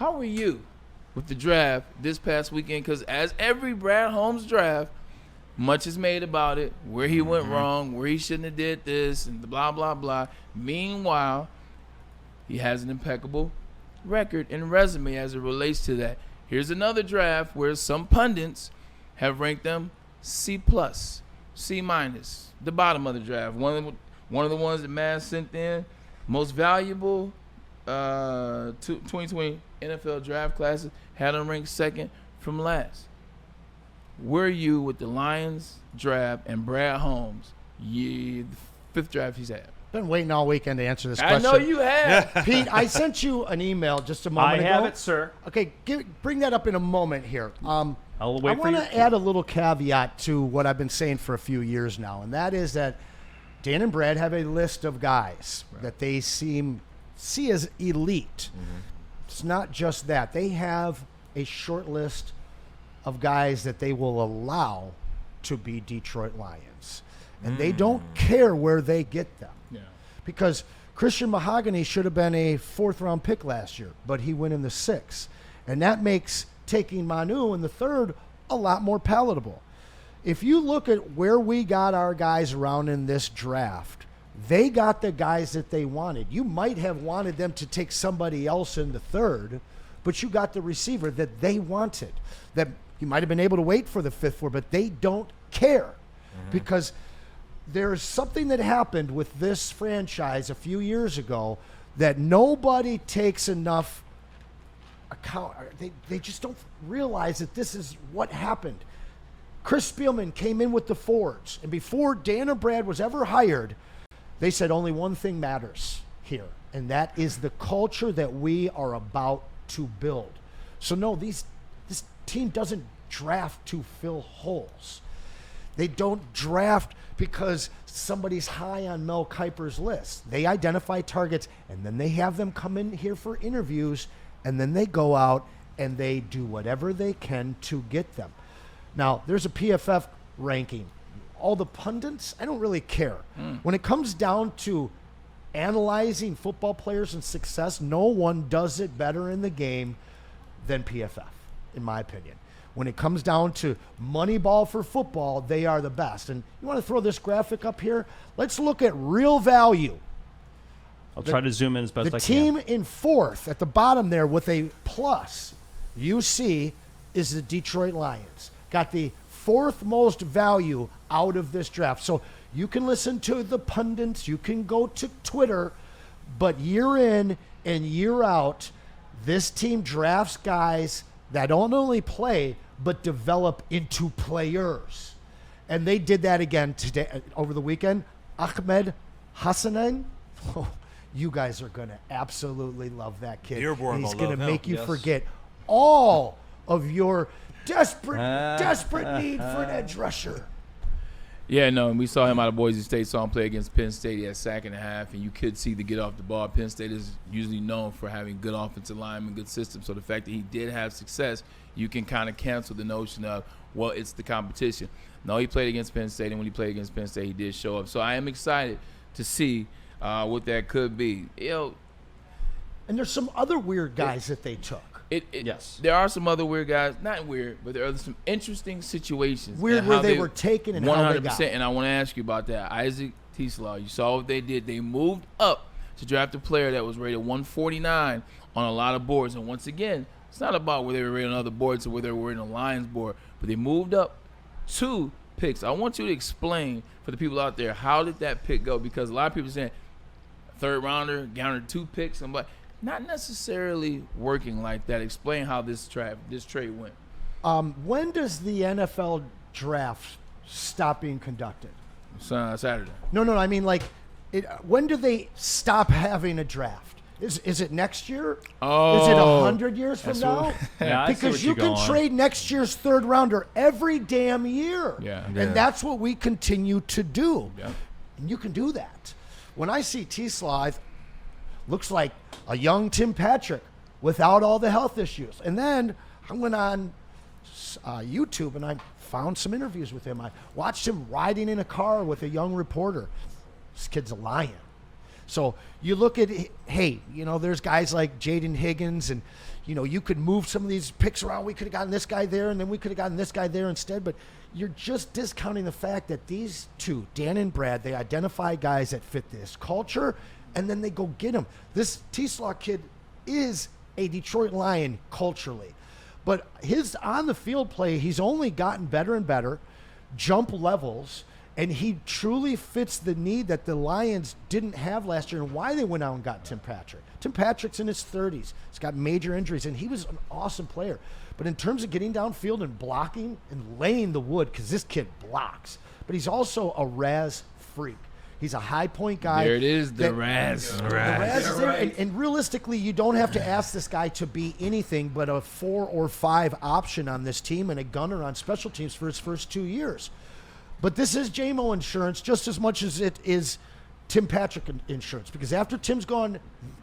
How were you with the draft this past weekend? Because as every Brad Holmes draft, much is made about it, where he went wrong, where he shouldn't have did this, and blah, blah, blah. Meanwhile, he has an impeccable record and resume as it relates to that. Here's another draft where some pundits have ranked them C+, C-, the bottom of the draft. One of the ones that Mass sent in, most valuable 2020 NFL draft classes, had him ranked second from last. Were you with the Lions draft and Brad Holmes, the fifth draft he's had? Been waiting all weekend to answer this question. I know you have. Pete, I sent you an email just a moment ago. I have it, sir. Okay, bring that up in a moment here. I'll wait I for you. want to add a little caveat to what I've been saying for a few years now, and that is that Dan and Brad have a list of guys that they see as elite. It's not just that. They have a short list of guys that they will allow to be Detroit Lions. And they don't care where they get them. Yeah. Because Christian Mahogany should have been a fourth-round pick last year, but he went in the sixth. And that makes taking Manu in the third a lot more palatable. If you look at where we got our guys around in this draft, they got the guys that they wanted. You might have wanted them to take somebody else in the third, but you got the receiver that they wanted. That you might have been able to wait for the fifth for, but they don't care because there's something that happened with this franchise a few years ago that nobody takes enough account. They just don't realize that this is what happened. Chris Spielman came in with the Fords, and before Dan or Brad was ever hired, they said only one thing matters here, and that is the culture that we are about to build. So no, this team doesn't draft to fill holes. They don't draft because somebody's high on Mel Kiper's list. They identify targets, and then they have them come in here for interviews, and then they go out and they do whatever they can to get them. Now, there's a PFF ranking. All the pundits, I don't really care. When it comes down to analyzing football players and success, no one does it better in the game than PFF, in my opinion. When it comes down to Moneyball for football, they are the best. And you want to throw this graphic up here? Let's look at real value. I'll try to zoom in as best I can. The team in fourth at the bottom there with a plus, you see, is the Detroit Lions. Got the fourth most value out of this draft. So you can listen to the pundits, you can go to Twitter, but year in and year out, this team drafts guys that don't only play, but develop into players. And they did that again today, over the weekend. Ahmed Hassanen, you guys are going to absolutely love that kid. And he's going to make you forget all of your desperate need for an edge rusher. Yeah, no, and we saw him out of Boise State, saw him play against Penn State. He had a sack and a half, and you could see the get off the ball. Penn State is usually known for having good offensive line and good systems. So the fact that he did have success, you can kind of cancel the notion of, well, it's the competition. No, he played against Penn State, and when he played against Penn State, he did show up. So I am excited to see what that could be. And there's some other weird guys that they took. Yes. There are some other weird guys. Not weird, but there are some interesting situations. Weird where they were taken and 100%, how they got. And I want to ask you about that. Isaac Tislau, you saw what they did. They moved up to draft a player that was rated 149 on a lot of boards. And once again, it's not about where they were rated on other boards or where they were in a Lions board, but they moved up 2 picks. I want you to explain for the people out there, how did that pick go? Because a lot of people are saying, third rounder, garnered 2 picks. I'm like, not necessarily working like that. Explain how this trade went. When does the NFL draft stop being conducted? Saturday. No. I mean, when do they stop having a draft? Is it next year? Oh, is it 100 years from now? Yeah, because you can trade next year's third rounder every damn year. Yeah. And that's what we continue to do. Yeah. And you can do that. When I see Tislau, looks like a young Tim Patrick without all the health issues. And then I went on YouTube and I found some interviews with him. I watched him riding in a car with a young reporter. This kid's a lion. So you look at, hey, there's guys like Jaden Higgins, and, you could move some of these picks around. We could have gotten this guy there, and then we could have gotten this guy there instead. But you're just discounting the fact that these two, Dan and Brad, they identify guys that fit this culture, and then they go get them. This T-Slaw kid is a Detroit Lion culturally. But his on-the-field play, he's only gotten better and better, jump levels, and he truly fits the need that the Lions didn't have last year and why they went out and got Tim Patrick. Tim Patrick's in his 30s. He's got major injuries, and he was an awesome player. But in terms of getting downfield and blocking and laying the wood, because this kid blocks, but he's also a Raz freak. He's a high point guy. There it is, the Raz. The Raz is there, and realistically, you don't have to ask this guy to be anything but a 4 or 5 option on this team and a gunner on special teams for his first 2 years. But this is JMO insurance just as much as it is Tim Patrick insurance, because after Tim's gone,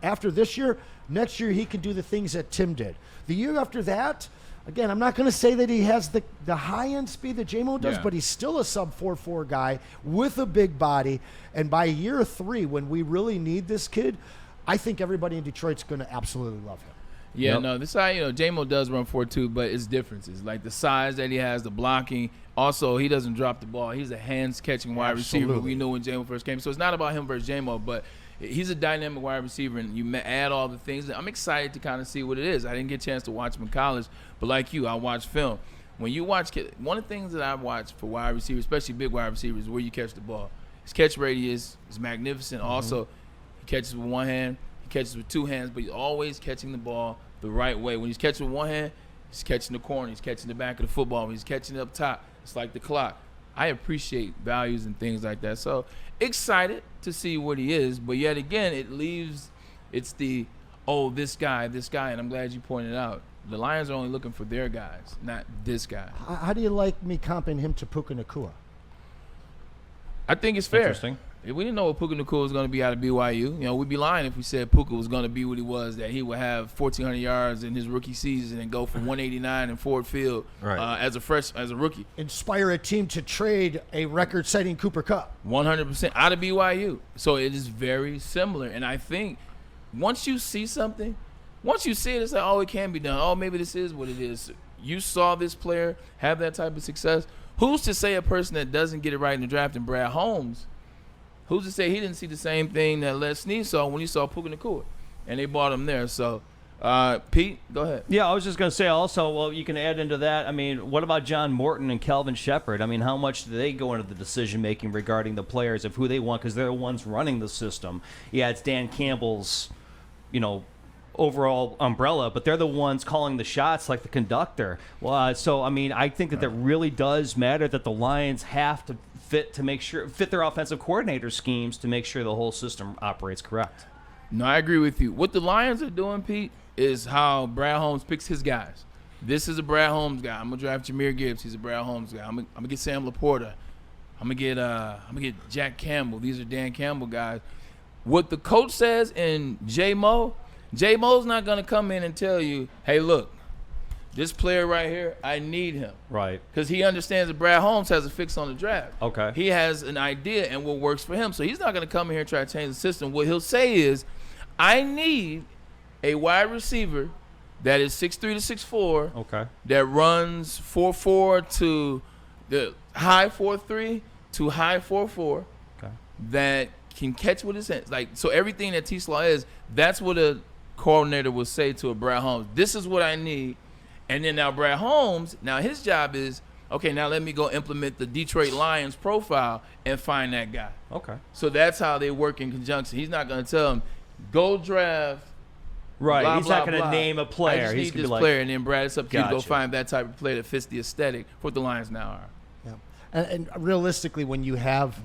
after this year, next year he can do the things that Tim did. The year after that, again, I'm not going to say that he has the high-end speed that JMO does, but he's still a sub 4.4 guy with a big body. And by year 3, when we really need this kid, I think everybody in Detroit's going to absolutely love him. Yeah, no, this side, JMO does run 4.2, but it's differences. Like the size that he has, the blocking. Also, he doesn't drop the ball. He's a hands-catching wide receiver. We knew when JMO first came. So it's not about him versus JMO, but he's a dynamic wide receiver, and you add all the things. I'm excited to kind of see what it is. I didn't get a chance to watch him in college, but like you, I watch film. When you watch, one of the things that I watch for wide receivers, especially big wide receivers, is where you catch the ball. His catch radius is magnificent. Also, he catches with one hand, he catches with 2 hands, but he's always catching the ball the right way. When he's catching with one hand, he's catching the corner, he's catching the back of the football. When he's catching it up top, it's like the clock. I appreciate values and things like that. So excited to see what he is, but yet again, it's the, this guy, and I'm glad you pointed out. The Lions are only looking for their guys, not this guy. How do you like me comping him to Puka Nacua? I think it's fair. Interesting. We didn't know what Puka Nacua was going to be out of BYU. We'd be lying if we said Puka was going to be what he was, that he would have 1,400 yards in his rookie season and go for 189 in Ford Field as a rookie. Inspire a team to trade a record-setting Cooper Kupp. 100% out of BYU. So it is very similar. And I think once you see something, once you see it, it's like, it can be done. Oh, maybe this is what it is. You saw this player have that type of success. Who's to say a person that doesn't get it right in the draft, and Brad Holmes, who's to say he didn't see the same thing that Les Snead saw when he saw Puka Nacua, and they bought him there. So, Pete, go ahead. Yeah, I was just going to say also, well, you can add into that, what about John Morton and Calvin Shepard? How much do they go into the decision-making regarding the players of who they want, because they're the ones running the system? Yeah, it's Dan Campbell's, overall umbrella, but they're the ones calling the shots like the conductor. So I think that really does matter, that the Lions have to fit their offensive coordinator schemes to make sure the whole system operates correct. No, I agree with you. What the Lions are doing, Pete, is how Brad Holmes picks his guys. This is a Brad Holmes guy. I'm gonna draft Jahmyr Gibbs. He's a Brad Holmes guy. I'm gonna get Sam Laporta. I'm gonna get Jack Campbell. These are Dan Campbell guys. What the coach says in J-Mo's not going to come in and tell you, hey, look, this player right here, I need him. Right. Because he understands that Brad Holmes has a fix on the draft. Okay. He has an idea and what works for him. So he's not going to come in here and try to change the system. What he'll say is, I need a wide receiver that is 6'3" to 6'4", okay, that runs 4.4 to the high 4.3 to high 4.4, okay, that can catch with his hands. So everything that T-Slaw is, that's what a coordinator will say to a Brad Holmes. This is what I need. And then now Brad Holmes, now his job is, okay, now let me go implement the Detroit Lions profile and find that guy. Okay. So that's how they work in conjunction. He's not going to tell him, go draft. Right. Blah, he's blah, not going to name a player. I just he's need this be player, and then Brad, it's up to you to go Gotcha. find that type of player that fits the aesthetic for what the Lions now are. Yeah. And realistically, when you have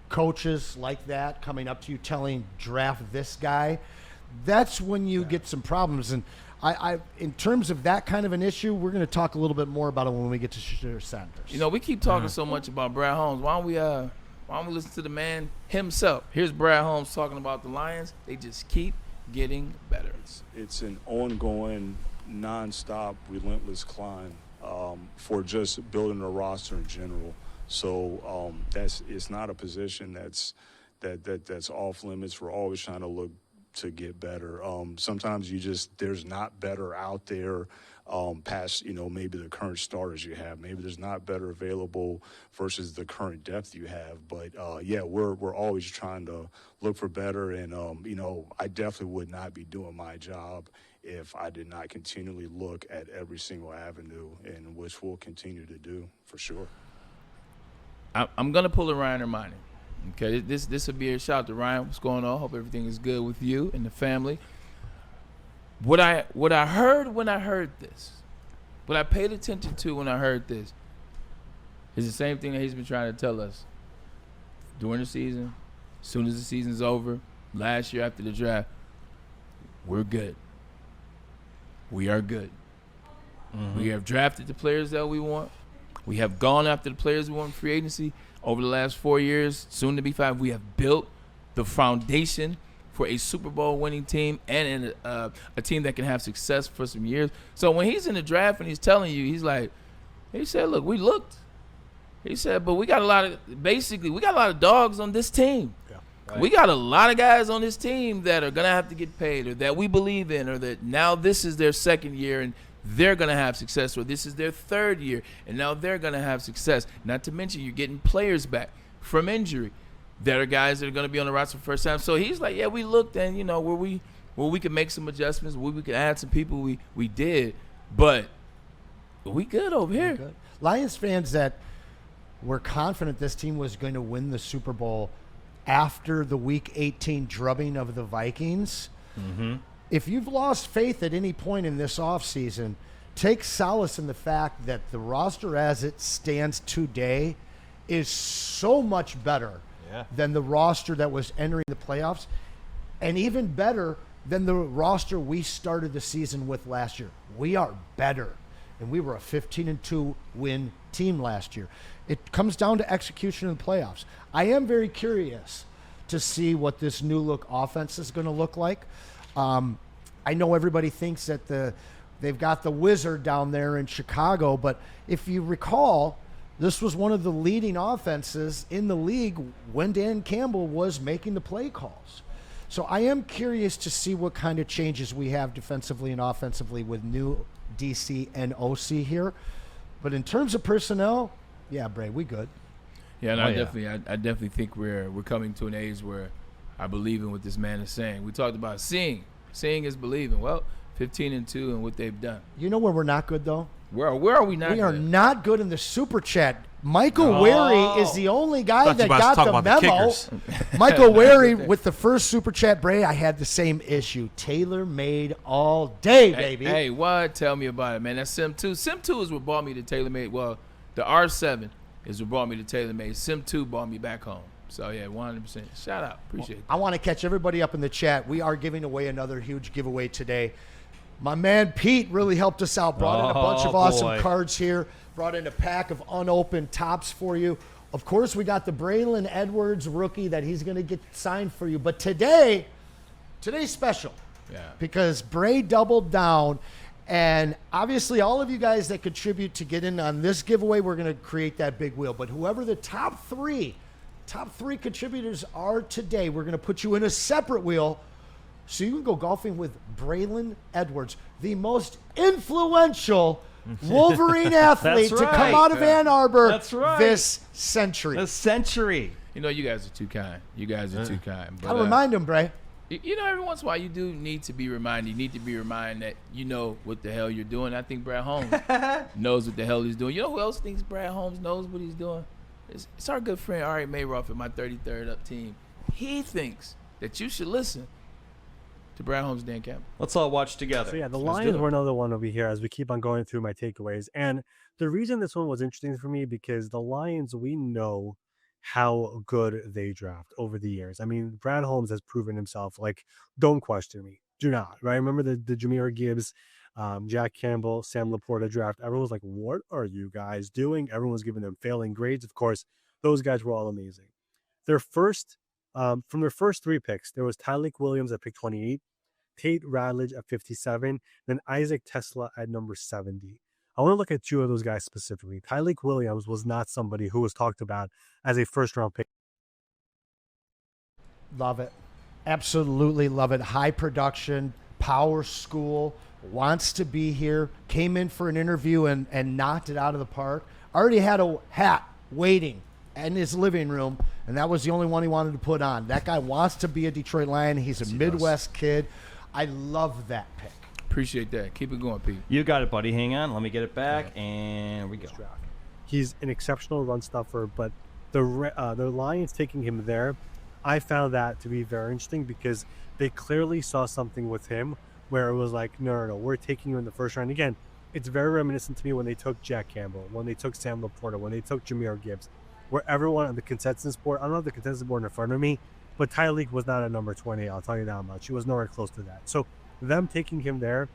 coaches like that coming up to you telling draft this guy, that's when you get some problems. And I in terms of that kind of an issue, we're going to talk a little bit more about it when we get to Shadur Sanders. We keep talking so much about Brad Holmes. Why don't we listen to the man himself? Here's Brad Holmes talking about the Lions. They just keep getting better. It's an ongoing, nonstop, relentless climb for just building a roster in general. So it's not a position that's off limits. We're always trying to look to get better. Sometimes there's not better out there past, maybe the current starters you have. Maybe there's not better available versus the current depth you have. But, we're always trying to look for better. And, I definitely would not be doing my job if I did not continually look at every single avenue, and which we'll continue to do for sure. I'm going to pull a Ryan Ermanni. Okay, this will be a shout out to Ryan. What's going on? Hope everything is good with you and the family. What I heard when I heard this, what I paid attention to when I heard this, is the same thing that he's been trying to tell us during the season, as soon as the season's over, last year after the draft. We're good. We are good. We have drafted the players that we want. We have gone after the players we want in free agency. Over the last 4 years, soon to be 5, we have built the foundation for a Super Bowl winning team and a team that can have success for some years. So when he's in the draft and he's telling you, he said, look, we looked. He said, but we got a lot of dogs on this team. Yeah, right. We got a lot of guys on this team that are going to have to get paid, or that we believe in, or that now this is their second year and they're going to have success, or this is their third year, and now they're going to have success. Not to mention you're getting players back from injury that are guys that are going to be on the roster for the first time. So he's like, yeah, we looked, and, where we could make some adjustments, where we could add some people, we did. But we good over here. Good. Lions fans that were confident this team was going to win the Super Bowl after the Week 18 drubbing of the Vikings, if you've lost faith at any point in this offseason, take solace in the fact that the roster as it stands today is so much better than the roster that was entering the playoffs, and even better than the roster we started the season with last year. We are better, and we were a 15-2 win team last year. It comes down to execution in the playoffs. I am very curious to see what this new look offense is going to look like. I know everybody thinks that they've got the wizard down there in Chicago, but if you recall, this was one of the leading offenses in the league when Dan Campbell was making the play calls. So I am curious to see what kind of changes we have defensively and offensively with new DC and OC here. But in terms of personnel, yeah, Bray, we good. Yeah, and I definitely think we're coming to an age where I believe in what this man is saying. We talked about seeing is believing. Well, 15-2 and what they've done. You know where we're not good though? Where are we not? We are not good in the super chat. Michael Wary is the only guy that got the memo. Michael Wary with the first super chat. Bray, I had the same issue. Tailor made all day, baby. Hey, what? Tell me about it, man. That's Sim 2. Sim 2 is what brought me to Tailor Made. Well, the R7 is what brought me to Tailor Made. Sim 2 brought me back home. So, yeah, 100%. Shout out. Appreciate it. I want to catch everybody up in the chat. We are giving away another huge giveaway today. My man Pete really helped us out. Brought in a bunch of awesome cards here. Brought in a pack of unopened tops for you. Of course, we got the Braylon Edwards rookie that he's going to get signed for you. But today's special. Yeah. Because Bray doubled down. And obviously, all of you guys that contribute to get in on this giveaway, we're going to create that big wheel. But whoever the top three contributors are today, we're going to put you in a separate wheel so you can go golfing with Braylon Edwards, the most influential Wolverine athlete to come out of Ann Arbor this century. This century. You know, you guys are too kind. You guys are too kind. But, I'll remind him, Bray. You know, every once in a while you do need to be reminded. You need to be reminded that you know what the hell you're doing. I think Brad Holmes knows what the hell he's doing. You know who else thinks Brad Holmes knows what he's doing? It's our good friend Ari Mayroff at my 33rd Up team. He thinks that you should listen to Brad Holmes, Dan Campbell. Let's all watch together. So yeah, the Lions were another one over here as we keep on going through my takeaways. And the reason this one was interesting for me because the Lions, we know how good they draft over the years. I mean, Brad Holmes has proven himself. Like, don't question me. Do not. Right? Remember the Jahmyr Gibbs, Jack Campbell, Sam Laporta draft. Everyone was like, what are you guys doing? Everyone was giving them failing grades. Of course, those guys were all amazing. From their first three picks, there was Tyleik Williams at pick 28, Tate Radledge at 57, then Isaac Tesla at number 70. I want to look at two of those guys specifically. Tyleik Williams was not somebody who was talked about as a first-round pick. Love it. Absolutely love it. High production, power school, wants to be here, came in for an interview and knocked it out of the park. Already had a hat waiting in his living room, and that was the only one he wanted to put on. That guy wants to be a Detroit Lion. He's a Midwest kid. I love that pick. Appreciate that. Keep it going, Pete. You got it, buddy. Hang on. Let me get it back, and we go. He's an exceptional run stuffer, but the Lions taking him there, I found that to be very interesting because they clearly saw something with him where it was like, no, we're taking you in the first round. Again, it's very reminiscent to me when they took Jack Campbell, when they took Sam Laporta, when they took Jahmyr Gibbs, where everyone on the consensus board, I don't have the consensus board in front of me, but Tyreek was not a number 20, I'll tell you that much. He was nowhere close to that. So them taking him there,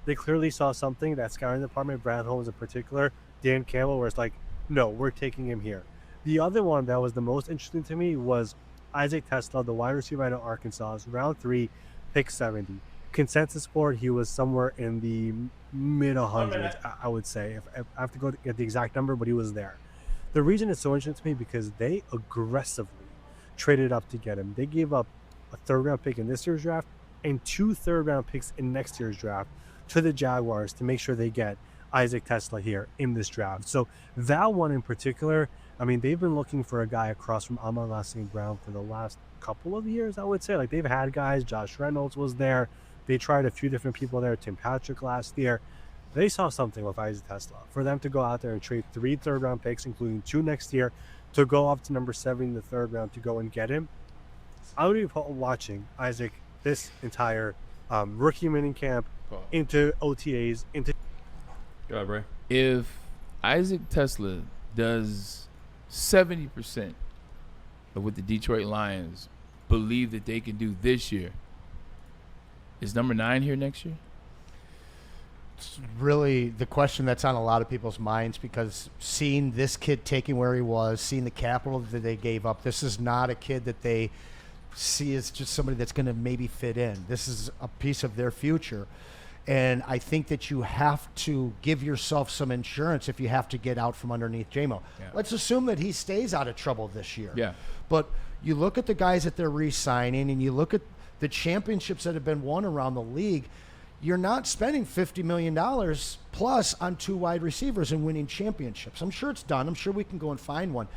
they clearly saw something, that scouting department, Brad Holmes in particular, Dan Campbell, where it's like, no, we're taking him here. The other one that was the most interesting to me was Isaac Tesla, the wide receiver out of Arkansas, round 3, pick 70. Consensus board, he was somewhere in the mid 100s, I would say. If I have to go get the exact number, but he was there. The reason it's so interesting to me because they aggressively traded up to get him. They gave up a 3rd round pick in this year's draft and 2 3rd round picks in next year's draft to the Jaguars to make sure they get Isaac Tesla here in this draft. So that one in particular, I mean, they've been looking for a guy across from Amon-Ra St. Brown for the last couple of years, I would say. Like, they've had guys. Josh Reynolds was there. They tried a few different people there. Tim Patrick last year. They saw something with Isaac Tesla. For them to go out there and trade 3 3rd-round picks, including 2 next year, to go up to number 7 in the 3rd round to go and get him, I would be watching Isaac this entire rookie minicamp into OTAs, into... Go ahead, Bray. If Isaac Tesla does 70% of what the Detroit Lions believe that they can do this year, is number 9 here next year? It's really the question that's on a lot of people's minds because seeing this kid taking where he was, seeing the capital that they gave up, this is not a kid that they see as just somebody that's going to maybe fit in. This is a piece of their future. And I think that you have to give yourself some insurance if you have to get out from underneath J-Mo. Yeah. Let's assume that he stays out of trouble this year. Yeah. But you look at the guys that they're re-signing and you look at the championships that have been won around the league, you're not spending $50 million plus on 2 wide receivers and winning championships. I'm sure it's done. I'm sure we can go and find one.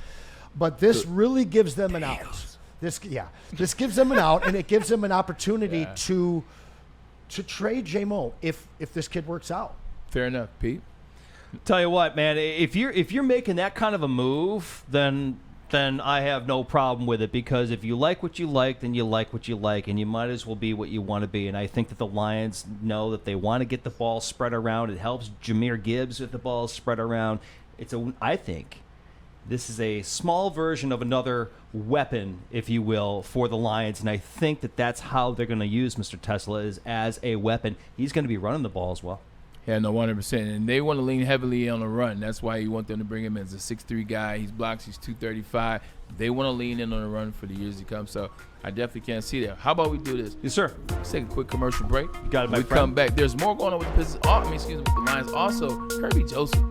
But this really gives them an out. This gives them an out, and it gives them an opportunity to trade J-Mo if this kid works out. Fair enough, Pete. Tell you what, man, if you're making that kind of a move, then I have no problem with it because if you like what you like, then you like what you like, and you might as well be what you want to be. And I think that the Lions know that they want to get the ball spread around. It helps Jahmyr Gibbs with the ball spread around. I think this is a small version of another weapon, if you will, for the Lions, and I think that that's how they're going to use Mr. Tesla is as a weapon. He's going to be running the ball as well. Yeah, no, 100%. And they want to lean heavily on the run. That's why you want them to bring him in as a 6'3" guy. He's blocks. He's 235. They want to lean in on the run for the years to come. So I definitely can't see that. How about we do this? Yes, sir. Let's take a quick commercial break. You got it, my we friend. come back. There's more going on with the Lions. Also, Kirby Joseph.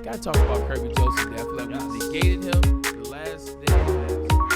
Got to talk about Kirby Joseph. I feel like we negated him the last day.